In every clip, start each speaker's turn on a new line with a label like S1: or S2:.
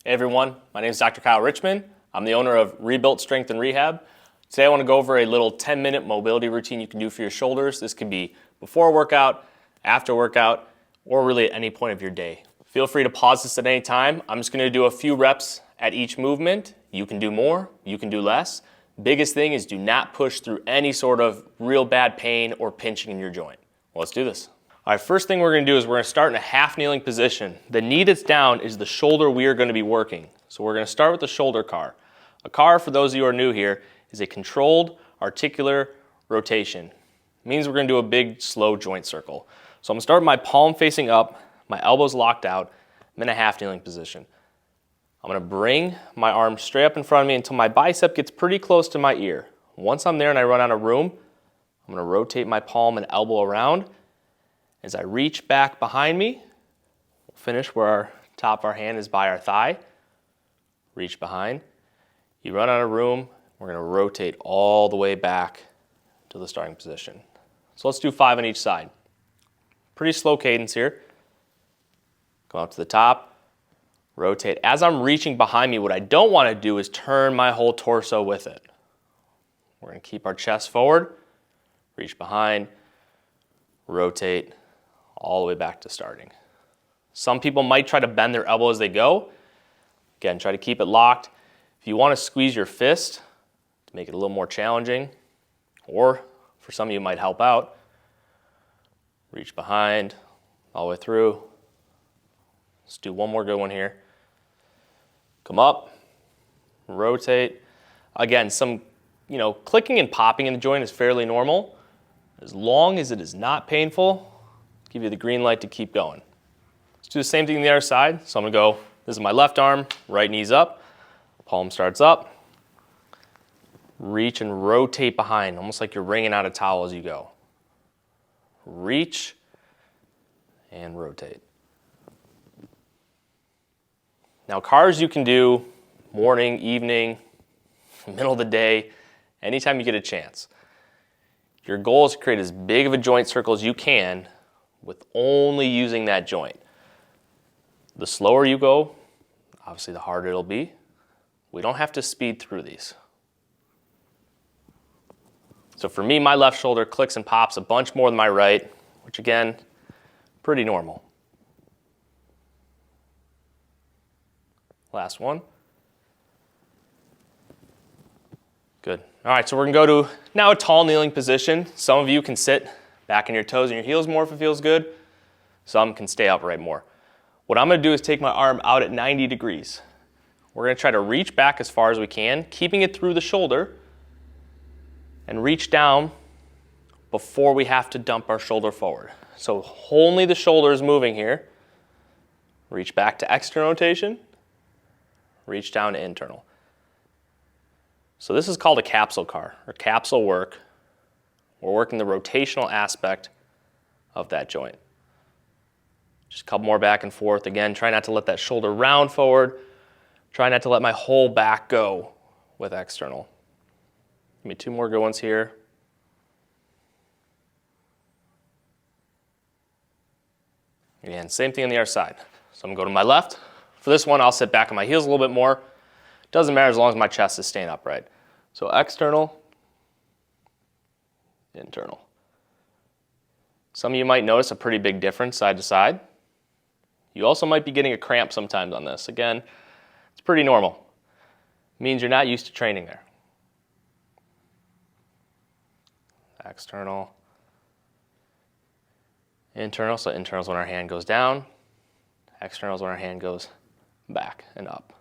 S1: Hey everyone, my name is Dr. Kyle Richmond. I'm the owner of Rebuilt Strength and Rehab. Today I want to go over a little 10-minute mobility routine you can do for your shoulders. This can be before a workout, after a workout, or really at any point of your day. Feel free to pause this at any time. I'm just going to do a few reps at each movement. You can do more, you can do less. Biggest thing is do not push through any sort of real bad pain or pinching in your joint. Well, let's do this. All right, first thing we're going to do is we're going to start in a half kneeling position. The knee that's down is the shoulder we are going to be working. So we're going to start with the shoulder CAR. A CAR, for those of you who are new here, is a controlled articular rotation. It means we're going to do a big, slow joint circle. So I'm going to start with my palm facing up, my elbows locked out. I'm in a half kneeling position. I'm going to bring my arm straight up in front of me until my bicep gets pretty close to my ear. Once I'm there and I run out of room, I'm going to rotate my palm and elbow around. As I reach back behind me, we'll finish where our top of our hand is by our thigh. Reach behind. You run out of room, we're going to rotate all the way back to the starting position. So let's do 5 on each side. Pretty slow cadence here. Go up to the top, rotate. As I'm reaching behind me, what I don't want to do is turn my whole torso with it. We're going to keep our chest forward, reach behind, rotate, all the way back to starting. Some people might try to bend their elbow as they go. Again, try to keep it locked. If you want to squeeze your fist to make it a little more challenging, or for some of you it might help out, reach behind, all the way through. Let's do one more good one here. Come up, rotate. Again, some clicking and popping in the joint is fairly normal. As long as it is not painful, give you the green light to keep going. Let's do the same thing on the other side. So I'm going to go, this is my left arm, right knee's up, palm starts up, reach and rotate behind, almost like you're wringing out a towel as you go. Reach and rotate. Now CARs you can do morning, evening, middle of the day, anytime you get a chance. Your goal is to create as big of a joint circle as you can with only using that joint. The slower you go, obviously the harder it'll be. We don't have to speed through these. So for me, my left shoulder clicks and pops a bunch more than my right, which again, pretty normal. Last one. Good. All right, so we're going to go to now a tall kneeling position. Some of you can sit back in your toes and your heels more if it feels good. Some can stay upright more. What I'm going to do is take my arm out at 90 degrees. We're going to try to reach back as far as we can, keeping it through the shoulder, and reach down before we have to dump our shoulder forward. So only the shoulder is moving here. Reach back to external rotation, reach down to internal. So this is called a capsule CAR, or capsule work. We're working the rotational aspect of that joint. Just a couple more back and forth. Again, try not to let that shoulder round forward. Try not to let my whole back go with external. Give me 2 more good ones here. Again, same thing on the other side. So I'm going to go to my left. For this one, I'll sit back on my heels a little bit more. Doesn't matter as long as my chest is staying upright. So external, internal. Some of you might notice a pretty big difference side to side. You also might be getting a cramp sometimes on this. Again, it's pretty normal. It means you're not used to training there. External, internal. So internal is when our hand goes down. External is when our hand goes back and up.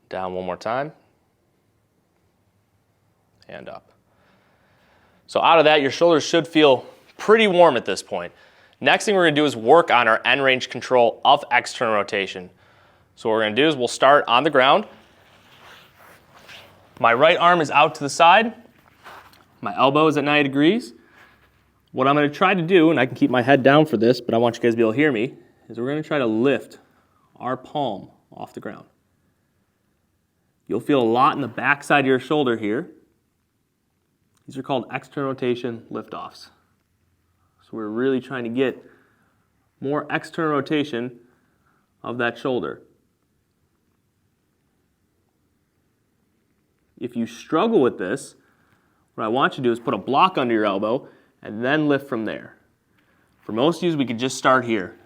S1: Down one more time, and up. So out of that, your shoulders should feel pretty warm at this point. Next thing we're going to do is work on our end range control of external rotation. So what we're going to do is we'll start on the ground. My right arm is out to the side. My elbow is at 90 degrees. What I'm going to try to do, and I can keep my head down for this, but I want you guys to be able to hear me, is we're going to try to lift our palm off the ground. You'll feel a lot in the back side of your shoulder here. These are called external rotation liftoffs. So we're really trying to get more external rotation of that shoulder. If you struggle with this, what I want you to do is put a block under your elbow and then lift from there. For most of you, we could just start here.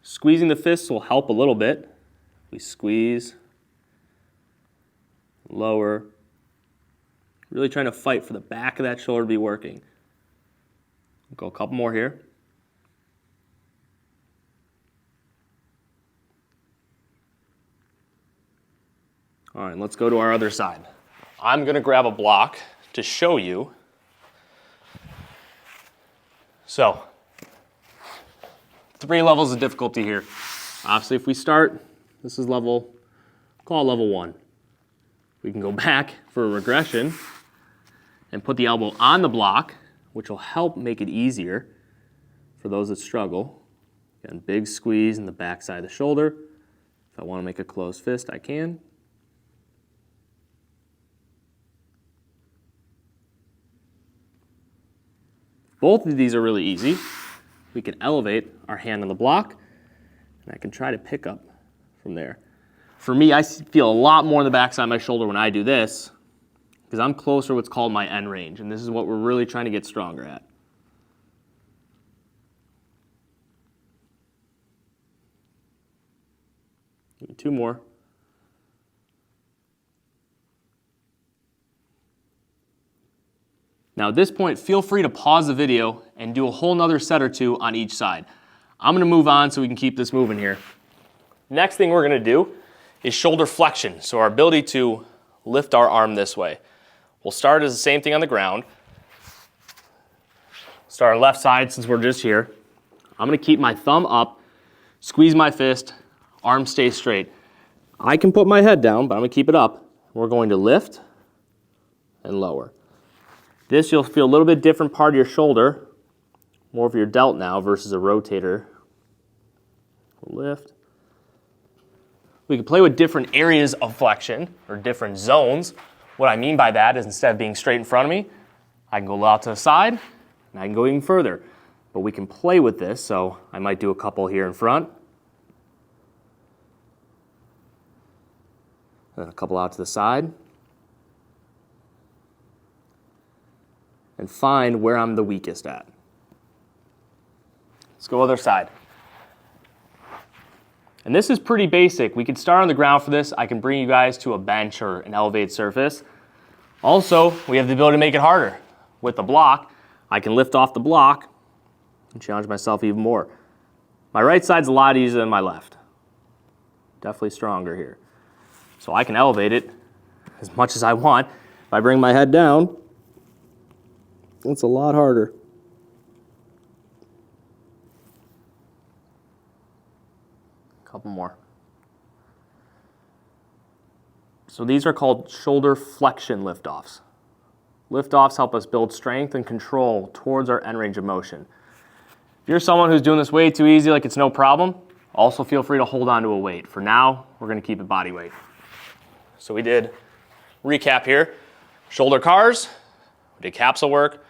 S1: Squeezing the fists will help a little bit. We squeeze, lower, really trying to fight for the back of that shoulder to be working. Go a couple more here. All right, let's go to our other side. I'm going to grab a block to show you. So, 3 levels of difficulty here. Obviously, if we start, this is level, call it level 1. We can go back for a regression and put the elbow on the block, which will help make it easier for those that struggle. Again, big squeeze in the back side of the shoulder. If I want to make a closed fist, I can. Both of these are really easy. We can elevate our hand on the block, and I can try to pick up from there. For me, I feel a lot more in the backside of my shoulder when I do this, because I'm closer to what's called my end range, and this is what we're really trying to get stronger at. Maybe 2 more. Now at this point, feel free to pause the video and do a whole nother set or 2 on each side. I'm going to move on so we can keep this moving here. Next thing we're going to do is shoulder flexion, so our ability to lift our arm this way. We'll start as the same thing on the ground. Start on left side since we're just here. I'm going to keep my thumb up, squeeze my fist, arm stays straight. I can put my head down, but I'm going to keep it up. We're going to lift and lower. This, you'll feel a little bit different part of your shoulder, more of your delt now versus a rotator. Lift. We can play with different areas of flexion or different zones. What I mean by that is instead of being straight in front of me, I can go out to the side and I can go even further. But we can play with this, so I might do a couple here in front. And a couple out to the side. And find where I'm the weakest at. Let's go other side. And this is pretty basic. We can start on the ground for this. I can bring you guys to a bench or an elevated surface. Also, we have the ability to make it harder. With the block, I can lift off the block and challenge myself even more. My right side's a lot easier than my left. Definitely stronger here. So I can elevate it as much as I want. If I bring my head down, it's a lot harder. Couple more. So these are called shoulder flexion liftoffs. Liftoffs help us build strength and control towards our end range of motion. If you're someone who's doing this way too easy, like it's no problem, also feel free to hold on to a weight. For now, we're going to keep it body weight. So we did recap here. Shoulder cars, we did capsule work,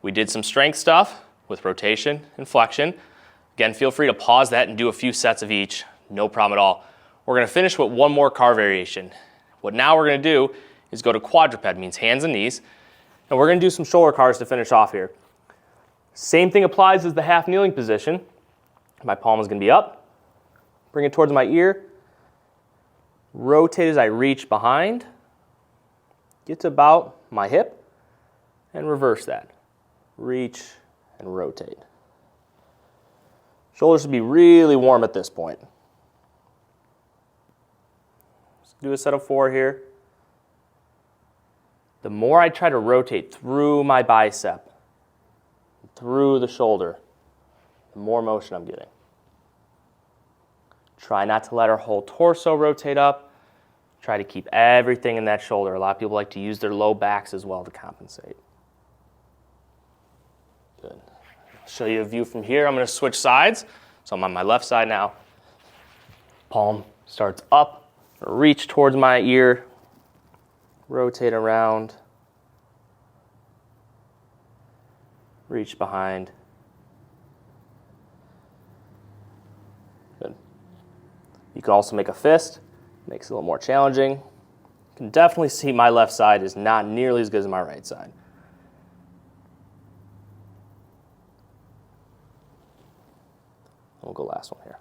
S1: we did some strength stuff with rotation and flexion. Again, feel free to pause that and do a few sets of each. No problem at all. We're going to finish with one more car variation. What now we're going to do is go to quadruped, means hands and knees, and we're going to do some shoulder cars to finish off here. Same thing applies as the half kneeling position. My palm is going to be up. Bring it towards my ear. Rotate as I reach behind. Get to about my hip and reverse that. Reach and rotate. Shoulders should be really warm at this point. Let's do a set of 4 here. The more I try to rotate through my bicep, through the shoulder, the more motion I'm getting. Try not to let our whole torso rotate up. Try to keep everything in that shoulder. A lot of people like to use their low backs as well to compensate. Good. I'll show you a view from here. I'm going to switch sides. So I'm on my left side now. Palm starts up, reach towards my ear, rotate around, reach behind. Good. You can also make a fist, makes it a little more challenging. can definitely see my left side is not nearly as good as my right side. We'll go last one here.